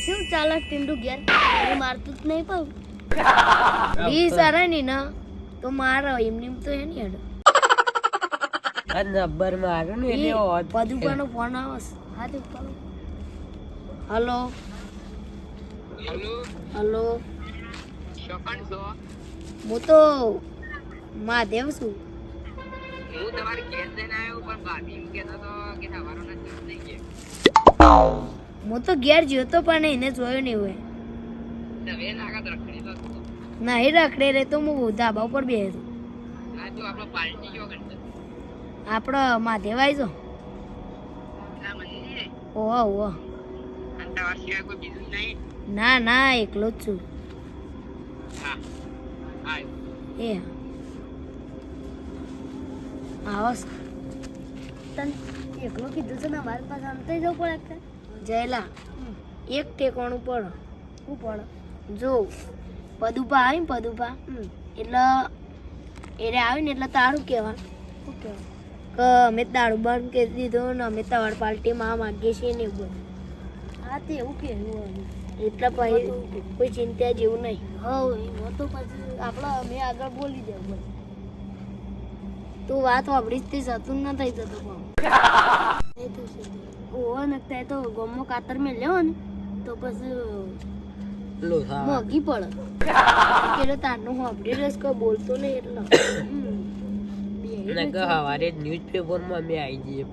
શું ચાલે ટિંડુ ઘેર મારતું જ નહીં પાઉં ઈ સારા ની ના તો મારો એમની તો એ નહીં હેડો આ નંબર મારો ને એટલે હોત પદુપાનો ફોન આવસ હા તે ઉપાડો હલો હલો શોકણ છો હું તો મહાદેવ છું હું તમારે ઘેર જઈને આવ્યો પણ ભાભી એમ કહેતો તો કે સવારો નથી નહીં કે હું તો ઘેર જોતો પણ એને જોયો નહીં હોય હવે લાગત રખડી તો નહીં રખડે રે તો હું ધાબા ઉપર બેસું આ તો આપણો પાર્ટી જો કરતો આપણો મહાદેવ આવી જો ના મંદિરે ઓહો ઓહો અને તમારા સિવાય કોઈ બીજું નહીં ના ના એકલો જ છું હા આવ્યો એ આવસ તને એકલો કીધું છે ને મારી પાસે અંતે જવું પડે જયલા એક ઠેકાણું પડે શું પડે જો પદુપા આવી ને પદુપા એટલે એને આવી ને એટલે તારું કહેવાનું શું કહેવાનું કે અમે દારૂ બંધ કરી દીધું ને અમે તવાડ પાર્ટીમાં માગીએ છીએ ને એવું બધું હા તે એવું કહેવું એટલે પછી કોઈ ચિંતા જેવું નહીં હા એમાં તો પછી આપણે અમે આગળ બોલી દેવું તું વાત વાપરી તે સતું ના થઈ જતો ઓહો નકતા તો ગમો કાતર મેં લેવો ને તો પછી મોંઘી પડે પેલો તારનો વાપરી રસ કોઈ બોલતો નહીં એટલે સવારે ન્યૂઝપેપર માં અમે આવી જઈએ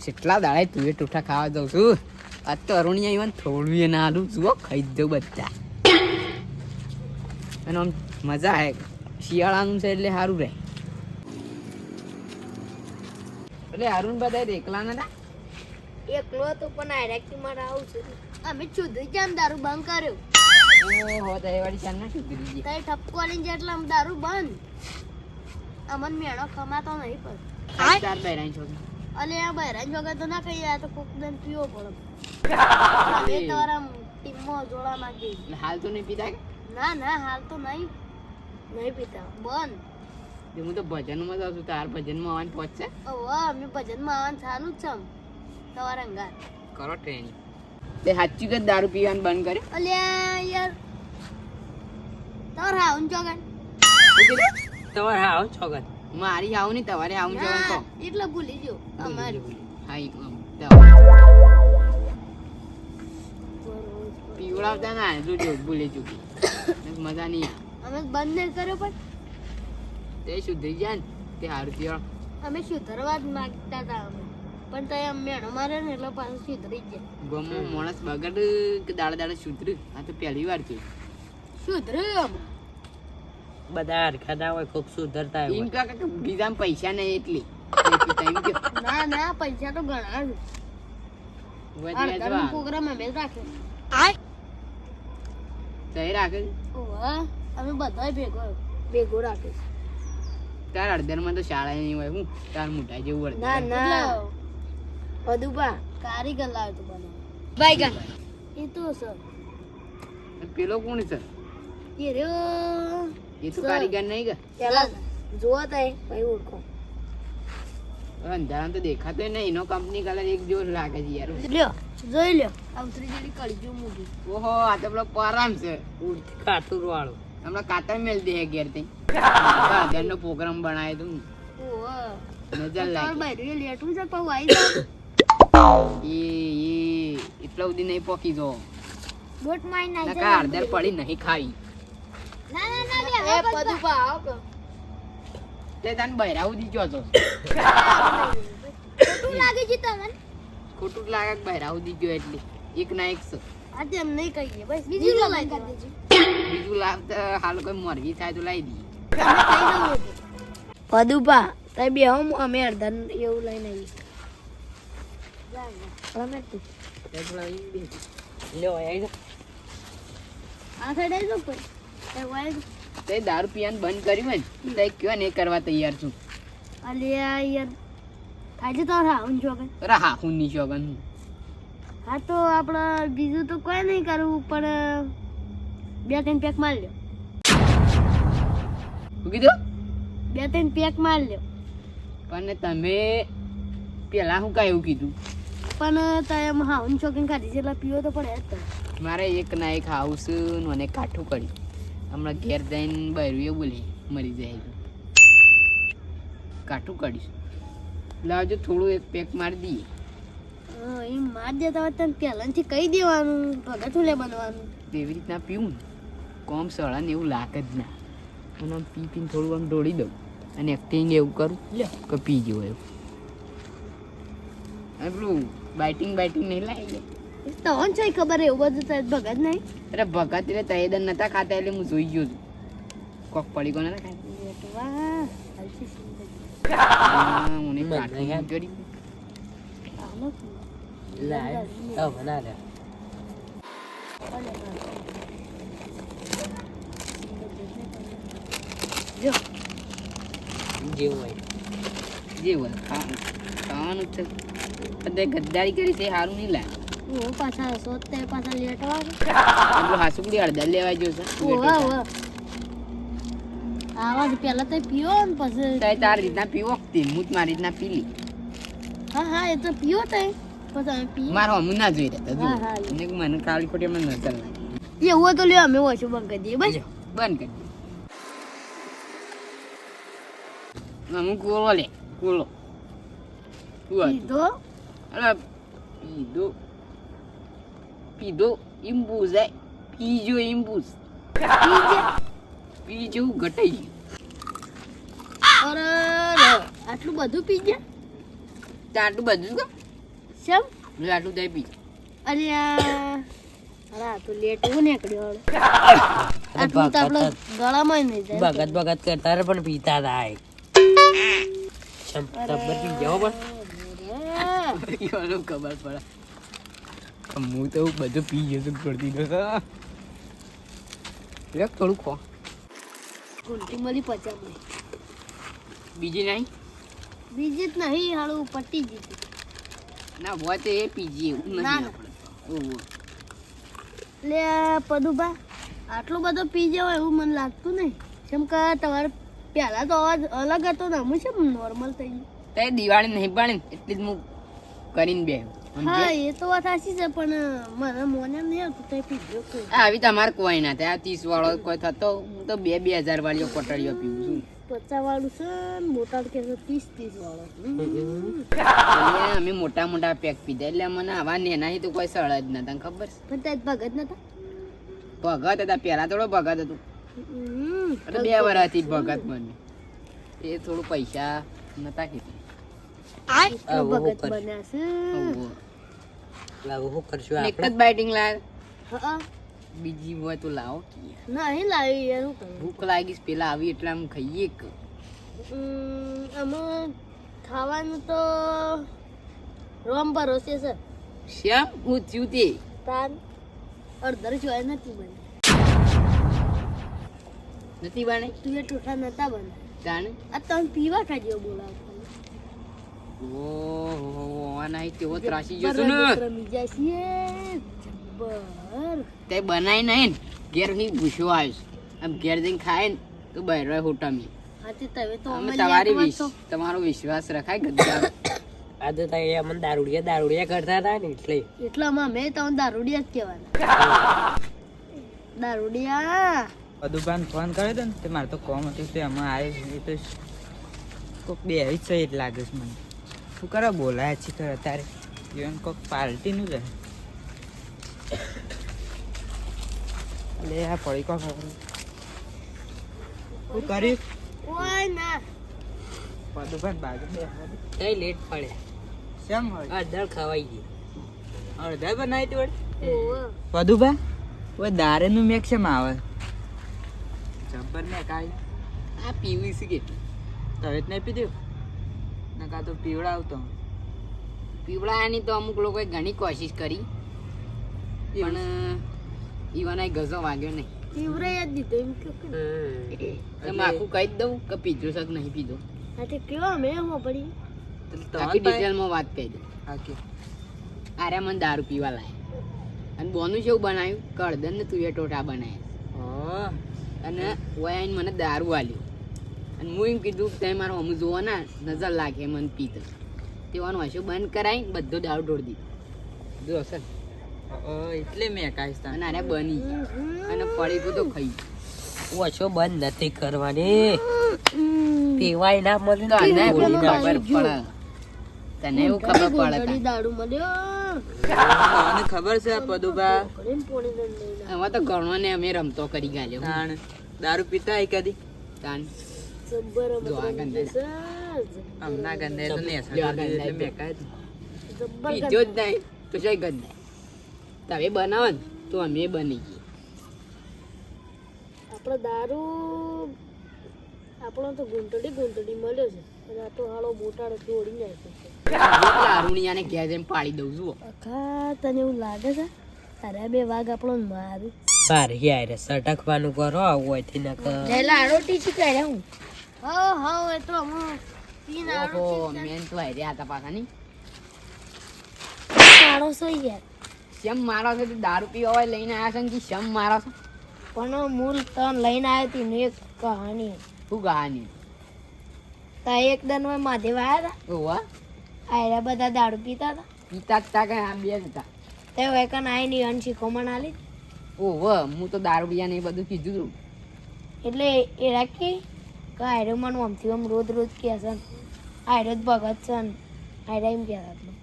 કેટલા દાડે તું ટૂઠા ખાવા દઉં છું આજ તો અરુણિયા even થોડું એ ના આલું જુઓ ખાઈ જ દઉં બધા અને આમ મજા આવે શિયાળાનું છે એટલે સારું રહે એટલે અરુણ બધા એકલા નતા એકલો હતો પણ આયરાકી મારે આવું છે અમે સુધરી જામ દારૂ બંધ કર્યો ઓહો તો એ વાળી ચાલ ના સુધરી ગઈ તઈ ઠપકો લઈને જેટલા દારૂ બંધ અમન મેળો ખમાતો નહીં પર ચાર બહેરાઈ છોકરી અલે આ બહેરાન વગર તો ના કહીએ આ તો કોક દન પીવો પડે અમે તમારા ટીમમાં જોડા માંગી એટલે હાલ તો નહીં પીતા કે ના ના હાલ તો નહીં પીતા બંધ હું તો ભજનમાં જાઉં છું તાર ભજનમાં આવવાનું પહોંચશે ઓહો અમે ભજનમાં આવવાનું ચાલુ જ છે તમારા અંગાર કરો ટ્રેનિંગ તે સાચી કે દારૂ પીવાનું બંધ કર્યું અલ્યા યાર તમારે આવું ચોગન તમારે આવો છોકર મારી આવું નહીં તમારે આવું જવાનું કહો એટલે ભૂલી ગયો અમારે હા બરોબર. પીવડાવતા ના જોજો ભૂલી ચૂકી મજા નહીં અમે બંધ નહીં કર્યો પણ તે સુધરી જાય ને તે સારું થયો અમે સુધરવા જ માંગતા હતા અમે પણ તો એમ મેણો મારે ને એટલે પાછું સુધરી જાય ગમો માણસ બગડ કે દાડા દાડા સુધર્યું આ તો પહેલી વાર છે સુધર્યું બધા હરખા ના હોય ખૂબ સુધરતા એમ કે બીજામાં પૈસા નહીં એટલી એમ કે ના ના પૈસા તો ઘણા છે પ્રોગ્રામ અમે જ રાખ્યો સહી રાખે ઓહો અમે બધા ભેગો રાખ્યો તાર અડધરમાં તો શાળા નહીં હોય હું તાર મોટા જેવું ના ના પદુપા કારીગર લાવ્યો તો બનાવ ભાઈગન એ તો સર પેલો કોણ છે એ રહ્યો એ તો કારીગર નહીં કે પેલા જોવા તા ભાઈ ઓળખો અંધારામાં તો દેખાતો નહીં એનો કંપની કલર એક જેવો લાગે છે યાર લ્યો જોઈ લ્યો આવતરી જેડી કળી જો મૂકી ઓહો આ તો પેલો પરામ છે ઉડતી કાતુર વાળો હમણાં કાતર મેલ દે ઘેર થી નો પ્રોગ્રામ બનાવ્યો તું ઓહો નજર લાગી ભાઈ લેટું છે પાઉ આવી એ એટલા સુધી નહીં પોકી જો બોટ માઈ ના નકા અડધર પડી નહીં ખાવી ના ના ના લે એ પદુપા આવો તે તને બહેરાવું દીધો છો ખોટું લાગે છે તમને ખોટું લાગે બહેરાવું દીધો એટલે એક ના એક છે આ તેમ નહીં કહીએ બસ બીજું લાવી દેજો બીજું લાવતા હાલ કોઈ મોરવી થાય તો લાવી દઈએ પદુપા તઈ બે અમે અડધા એવું લઈને આવી આ સાઈડ આવી જાવ તે દારૂ પીવાનું બંધ કર્યું હોય ને તે કયો ને એ કરવા તૈયાર છું અલ્યા યાર આજે તો રાઉન્ડ જોગન હા હું ની શોગન હા તો આપણે બીજું તો કોઈ નહીં કરવું પણ 2-3 પેક માર લ્યો શું કીધું 2-3 પેક માર લ્યો પણ તમે પેલા હું કાંઈ એવું કીધું પણ તમે હાઉન શોખીન ખાધી છે એટલે પીવો તો પડે જ તારે. મારે એક ના એક હાઉસ મને કાઠું કર્યું હમણાં ઘેર જઈને બહેરું એ બોલી મરી જાય તો. કાઠું કાઢીશું લાવજો થોડું એક પેક મારી દઈએ. એ માર દેતા હોય તને પહેલાંથી કહી દેવાનું ભગત હું લે બનવાનું. એવી રીતના પીવું ને કોમ સળા ને એવું લાગે જ ના અને આમ પી પીને થોડું આમ ઢોળી દઉં અને એક્ટિંગ એવું કરું કે પી જેવું એવું અને પેલું બાઇટિંગ નહીં લાવી જાય. તવન છે ખબર એવું બધું તારે ભગત નહીં. અરે ભગત એટલે તૈયાર નતા ખાતા એટલે હું જોઈ ગયો છું કોક પડી કોને ખાય વાહ હલકી સુંદર. મને કાઠું કરી આનો જો જે હોય ખાવાનું જ છે બધા ગદ્દારી કરી છે સારું નહીં લાગે. હું પાછા સોતે પાછા લેટવા પેલું હાસુકડી હળદર લેવા ગયો છે ઓવા ઓવા આવા જ પહેલા તો પીવો ને પછી તારી રીતના પીવો હું જ મારી રીતના પી લી. હા હા એ તો પીવો તો પછી અમે પીએ. મારો અમુ ના જોઈ રહ્યા હા, હા. હતા મને કાળી ખોટી મને નજર લાગી. એવું હોય તો લ્યો અમે ઓછું બંધ કરી દઈએ બસ. બંધ કરી દે અમુક કોલો લે કોલો પીધો અરે પીધો ઇમ્બુઝ જાય પીજો ઇમ્બુઝ પીજો ઘટાઈ ગયું. અરે આટલું બધું પી ગયા આટલું બધું કા શેમ આટલું દહીં પી અરે અરે આ તો લેટ એવું નીકળ્યો હવે. આટલું તો આપણે ગળામાં નહીં જાય. ભગત કરતા રે પણ પીતા થાય ટબ્બર પી જાઓ પણ એવાનું ખબર પડે હું તો બધું પી ગયો છું પડતી થોડું ખો ગુલટી મળી પચામાં બીજી નહીં બીજી જ નહીં હાલું પટી જીતી. ના હોય તો એ પીજી એવું ના, નહીં ના. આપણે ઓહો. લે પદુભા આટલું બધું પી જવાય એવું મને લાગતું નહીં. કેમ કે તમારે પહેલા તો અવાજ અલગ હતો ને અમે છે નોર્મલ થઈ ગયું. તે દિવાળી નહીં પાડી ને એટલી જ હું કરીને બે હા એ તો વાત સાચી છે પણ મને મોને એમ નહીં આવતું તો પીધો કોઈ. આવી તમારે કોઈ ના થાય 30 વાળો કોઈ થતો હું તો 2000 વાળીઓ કોટડીઓ પીવું છું 50 વાળું છે ને મોટા કે 30 વાળો. એટલે અમે મોટા મોટા પેક પીધા એટલે મને આવા નેનાથી તો કોઈ સળ જ ના તને ખબર છે પણ ત્યાં ભગત નતા. ભગત હતા પેલા થોડો ભગત હતું એટલે 2 વર્ષથી ભગત બન્યું એ થોડું પૈસા નતા કીધું ભગત બન્યા છે. લાવો શું કરશું એક જ આપણે બાઇટિંગ લાવ હા બીજી હોય તો લાવો કે નહીં લાવી એનું કરું. ભૂખ લાગી છે, પેલા આવી એટલે આમ ખાઈએ કે અમે ખાવાનું તો રોમ ભરોસે છે. શ્યામ હું થયું તે તાન અડધર જોઈ નથી બને. નથી બને તું એ ટોઠા નતા બને. જાણે આ તમે પીવા ખાજો બોલાવ. ઓહો આના તેવો ત્રાસી ગયો છું ને રમી જાય છે જબ્બર. તે બનાય નહીં ને ઘેર ની ભૂસ્યો આવ્યો છે આમ ઘેર જઈને ખાય ને તો બહાર હોટામી હાથી તમે તો અમે અમે લેટ છો. તમારો વિશ્વાસ રખાય ગદ્દાર આ તો ત્યાં અમને દારૂડિયા કરતા હતા ને એટલે એટલામાં મેં તમને દારૂડિયા જ કહેવાના. દારૂડિયા પદુભાઈ ફોન કર્યો હતો ને તે મારે તો કોમ હતું તે આમાં આવ્યો એ તો કોઈક બે આવી જ સહી જ લાગે છે મને શું કરો બોલાય છે તો અત્યારે જીવન કોઈક પાર્ટીનું જ એટલે આ પડી કોક શું કર્યું ઓય ના પદુભાઈ બાજુ બે તઈ લેટ પડ્યા શેમ હોય અડધર ખવાઈ ગઈ અડધા બનાવી તું ઓવે. પદુભાઈ ઓય દારેનું મેક શેમ આવે જબ્બર ને કાંઈ આ પીવી છે કેટલી તવે જ નહીં પીધું ને કાં તો પીવડાવતો પીવડાની તો અમુક લોકોએ ઘણી કોશિશ કરી પણ ઈવાના ગઝો વાગ્યો નહીં પીવરે જ દીધો એમ કે તમે આખું કહી જ દઉં કે પીધો છે કે નહીં પીધો હાથી કેવા મેં હો પડી. આખી ડિટેલમાં વાત કહી દઉં ઓકે આરે મને દારૂ પીવા લાય અને બોનું છે એવું બનાવ્યું કળદન ને તુએ ટોટા બનાવ્યા અને ઓય આઈને મને દારૂ આલ્યું અને હું એમ કીધું કે તમે મારો અમુ જોવો ના નજર લાગે મને પીતો તેવાનું હશું બંધ કરાવી બધો દારૂ ઢોળી દીધો જો અસલ એટલે મેં કાંઈ અને આને બની અને પડી તો ખાઈ ઓછો બંધ નથી કરવાની પીવાય ના મળે તો આને ગોળી ના ખબર પડે તને એવું ખબર પડે ઘડી દારૂ મળ્યો મને ખબર છે પદુભા ઘડીને પોણી દઈને લઈને હવે તો ઘણો ને અમે રમતો કરી ગાલ્યો તાણ દારૂ પીતા હોય કદી તાન જબ્બર જો આ ગંદા હમણાં ગંદે તો ને જો આ ગંદા એટલે મેં કાંઈ જબ્બર પીધો જ નહીં તો જઈ ગંદા તમે બનાવો ને તો અમે બની ગઈ આપણો દારૂ આપણો તો ગુંટડી મળ્યો છે અને આ તો હાલો બોટાડો તોડી નાખ્યો છે અરુણિયાને ઘેર જઈને પાડી દઉં છું આખા તને એવું લાગે છે તારે બે વાઘ આપણો મારું બાર યાર સટકવાનું કરો આવું હોયથી ન કર જેલા આરોટી શીખાય હું હો એ તો હું પીન ઓહો મેન તો હાર્યા હતા પાછા નહીં આરો સો યાર શેમ મારો છે તે દારૂ પીવા હોય લઈને આવ્યા છે ને કે શેમ મારો છે પણ મૂળ તન લઈને આવી હતી ને એક કહાની શું કહાની તા એક દન માં મહાદેવ આવ્યા ઓવા હતા આયરા બધા દારૂ પીતા હતા પીતા જ તા કે આ બે જ હતા તે વેકન આવીને અન શીખોમણ આલી ઓહો હું તો દારૂ પીયા ને એ બધું કીધું હતું એટલે એ રાખી કે આયરો મને આમથી આમ રોજ કહે છે ને આયરો જ ભગત છે ને આયરા એમ કહેતા હતા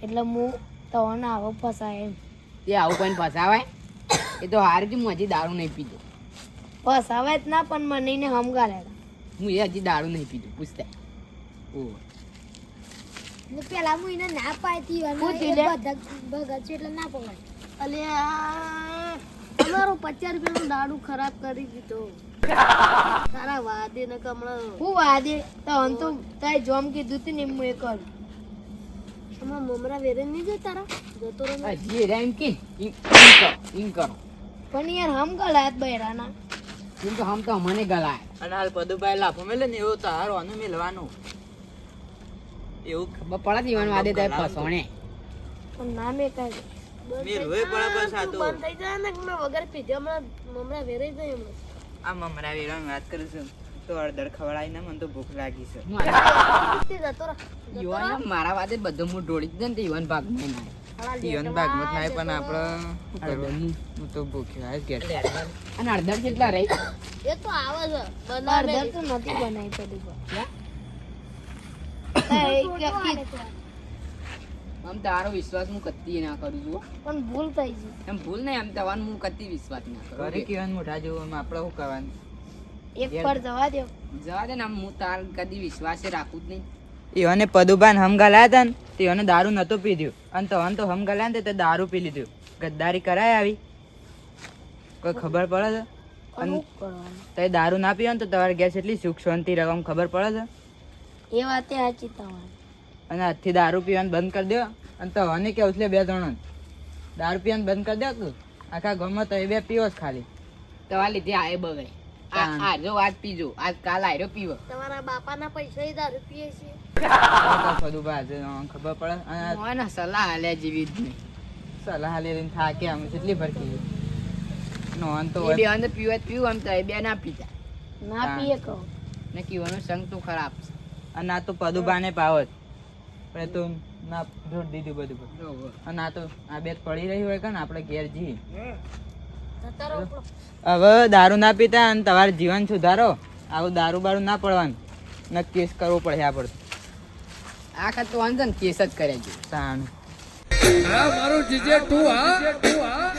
એટલે હું તને આવો ફસાય એમ તે આવું કોઈને ફસાવાય એ તો હાર કે હું હજી દારૂ નહીં પીધો ફસાવે જ ના પણ મને એને હમગાડ્યા હતા હું એ હજી દારૂ નહીં પીધું પૂછતા ઓહો પેલા હું એને ના પાડતી ભગત છે એટલે ના પકડાય અલે અમારો 50 રૂપિયાનો દાડુ ખરાબ કરી દીધો તારા વાદે ને કમળા હું વાદે તો અન તો તાય જોમ કીધું તું ને હું એ કરું આમાં મમરા વેરે નહીં જો તારા જતો રહે હજી એરા એમ કે ઇન કરો પણ યાર હમ ગલાત બૈરાના એમ તો હમ તો અમને ગલાય અને હાલ પદુભાઈ લાફો મેલે ને એવું તારો આનું મેલવાનું એવું ખબર પડે જીવન વાદે તારે ફસોણે પણ ના મેં કાંઈ મેલું એ પડે બસ આ તો બંધ થઈ જાય ને મેં વગર પીધો હમણાં મમરા વેરે જાય હમણાં આ મમરા વેરાની વાત કરું છું તો અડધર ખવડાવી ને મને તો ભૂખ લાગી છે તે જતો રહે યુવાન મારા વાદે બધું હું ઢોળી દીધો ને તે યુવાન ભાગમાં ના જીવન ભાગમત ના પણ આપણે શું કરવાનું હું તો ભૂખ્યો આજ ઘેર અને અડધર કેટલા રહી એ તો આવે છે બનાવે તો નથી બનાવી પડી આમ તારો વિશ્વાસ હું કત્તી ના કરું છું પણ ભૂલ થઈ ગઈ એમ ભૂલ નહીં આમ તવાનું હું કત્તી વિશ્વાસ ના કરું ઘરે કેવાનું મોઢા જેવું એમ આપણે શું કરવાનું એક પર જવા દો જવા દે ને આમ હું તાર કદી વિશ્વાસે રાખું જ નહીં એવાને પદુબાન હમ ગાલ્યા હતા ને તે એને દારૂ નતો પીધું અને તો હમ ગાલ્યા ને તે દારૂ પી લીધું ગદ્દારી કરાય આવી કોઈ ખબર પડે છે પણ શું કરવાનું તે દારૂ ના પીવો ને તો તમારે ગેસ એટલી સુખ શાંતિ રકમ ખબર પડે છે એ વાતે સાચી તમારી અને આજથી દારૂ પીવાનું બંધ કરી દો અને તો હને કેવું છે બે જણ દારૂ પીવાનું બંધ કરી દો તું આખા ગામમાં તો એ બે પીવો જ ખાલી તમારા લીધે આ બગડે આ જો આજ પીજો આજ કાલ આયરો પીવો તમારા બાપાના પૈસા દારૂ પીએ છે પદુભા ખબર પડે અને મોને સલાહ આલ્યા જેવી જ નહીં સલાહ લઈને થાકે આમ કેટલી ભરકી નોન તો એ બે અંદર પીવા જ પીવું આમ તો એ બે ના પીતા ના પીએ કહો ને કીવાનો સંગ તો ખરાબ છે અને આ તો પદુભાને પાવત પણ તો ના જોડ દીધું બધું ઓહો. અને આ તો આ બે પડી રહી હોય કે ને આપણે ઘેર જી જતા રહો આપણો. હવે દારૂ ના પીતા અને તમારું જીવન સુધારો આવું દારૂ બારૂ ના પડવાનું ને કેસ કરવો પડે આપણે આ ખાત તો વાંધો ને કેસ જ કરે છે તાણ મારું જીજે તું હા